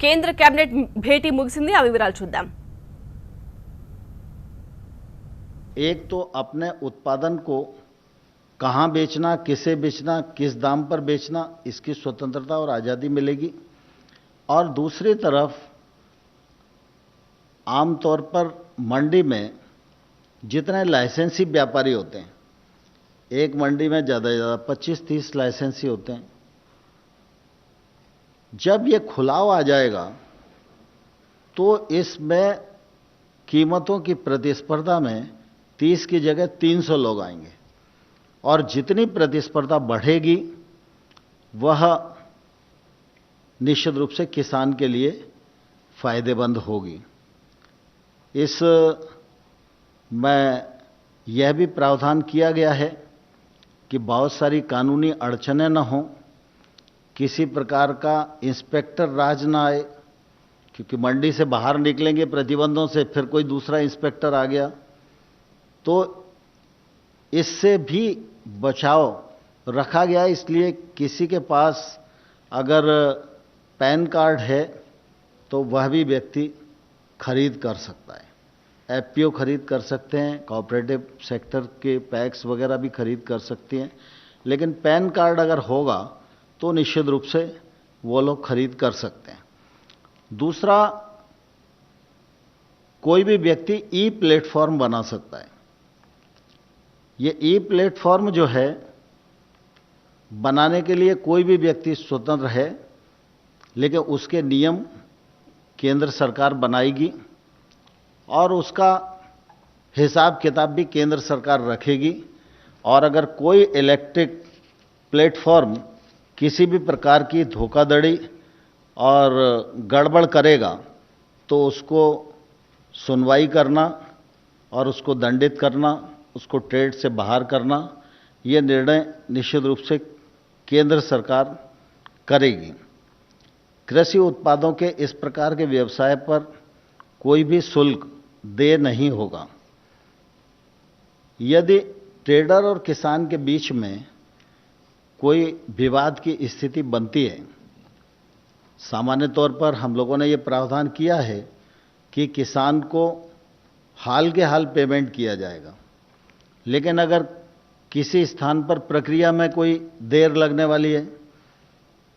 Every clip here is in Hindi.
కేంద్ర కేబినెట్ భేటీ ముగిసింది. ఆ వివరాలు చూద్దాం. एक तो अपने उत्पादन को कहाँ बेचना, किसे बेचना, किस दाम पर बेचना, इसकी स्वतंत्रता और आज़ादी मिलेगी। और दूसरी तरफ आमतौर पर मंडी में जितने लाइसेंसी व्यापारी होते हैं, एक मंडी में ज़्यादा से ज़्यादा 25-30 लाइसेंसी होते हैं। जब ये खुलाव आ जाएगा तो इसमें कीमतों की प्रतिस्पर्धा में 30 की जगह 300 लोग आएंगे और जितनी प्रतिस्पर्धा बढ़ेगी वह निश्चित रूप से किसान के लिए फायदेमंद होगी। इस में यह भी प्रावधान किया गया है कि बहुत सारी कानूनी अड़चनें न हों, किसी प्रकार का इंस्पेक्टर राज न आए, क्योंकि मंडी से बाहर निकलेंगे प्रतिबंधों से, फिर कोई दूसरा इंस्पेक्टर आ गया तो इससे भी बचाव रखा गया। इसलिए किसी के पास अगर पैन कार्ड है तो वह भी व्यक्ति खरीद कर सकता है, एफपीओ खरीद कर सकते हैं, कोऑपरेटिव सेक्टर के पैक्स वगैरह भी खरीद कर सकती हैं। लेकिन पैन कार्ड अगर होगा तो निश्चित रूप से वो लोग खरीद कर सकते हैं। दूसरा, कोई भी व्यक्ति ई प्लेटफॉर्म बना सकता है। ये ई प्लेटफॉर्म जो है बनाने के लिए कोई भी व्यक्ति स्वतंत्र है, लेकिन उसके नियम केंद्र सरकार बनाएगी और उसका हिसाब किताब भी केंद्र सरकार रखेगी। और अगर कोई इलेक्ट्रिक प्लेटफॉर्म किसी भी प्रकार की धोखाधड़ी और गड़बड़ करेगा तो उसको सुनवाई करना और उसको दंडित करना, उसको ट्रेड से बाहर करना, ये निर्णय निश्चित रूप से केंद्र सरकार करेगी। कृषि उत्पादों के इस प्रकार के व्यवसाय पर कोई भी शुल्क देय नहीं होगा। यदि ट्रेडर और किसान के बीच में कोई विवाद की स्थिति बनती है, सामान्य तौर पर हम लोगों ने ये प्रावधान किया है कि किसान को हाल के हाल पेमेंट किया जाएगा। लेकिन अगर किसी स्थान पर प्रक्रिया में कोई देर लगने वाली है,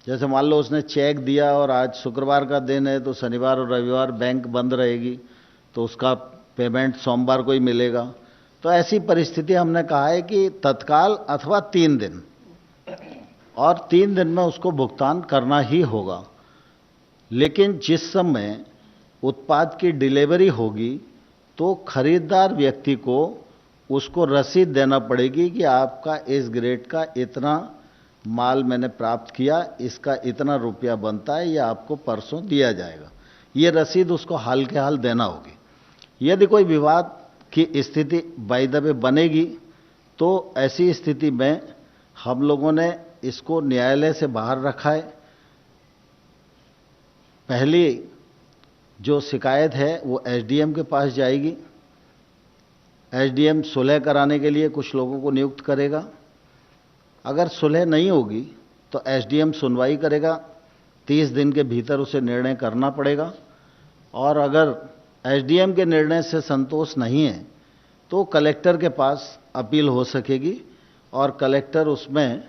जैसे मान लो उसने चेक दिया और आज शुक्रवार का दिन है तो शनिवार और रविवार बैंक बंद रहेगी तो उसका पेमेंट सोमवार को ही मिलेगा, तो ऐसी परिस्थिति हमने कहा है कि तत्काल अथवा 3 दिन, और 3 दिन में उसको भुगतान करना ही होगा। लेकिन जिस समय उत्पाद की डिलीवरी होगी तो खरीदार व्यक्ति को उसको रसीद देना पड़ेगी कि आपका इस ग्रेड का इतना माल मैंने प्राप्त किया, इसका इतना रुपया बनता है, ये आपको परसों दिया जाएगा। ये रसीद उसको हाल के हाल देना होगी। यदि कोई विवाद की स्थिति बाय द वे बनेगी तो ऐसी स्थिति में हम लोगों ने इसको न्यायालय से बाहर रखा है। पहली जो शिकायत है वो एसडीएम के पास जाएगी। एसडीएम सुलह कराने के लिए कुछ लोगों को नियुक्त करेगा। अगर सुलह नहीं होगी तो एसडीएम सुनवाई करेगा, 30 दिन के भीतर उसे निर्णय करना पड़ेगा। और अगर एसडीएम के निर्णय से संतोष नहीं है तो कलेक्टर के पास अपील हो सकेगी और कलेक्टर उसमें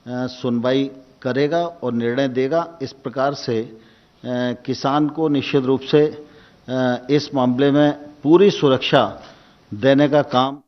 सुनवाई करेगा और निर्णय देगा। इस प्रकार से किसान को निश्चित रूप से इस मामले में पूरी सुरक्षा देने का काम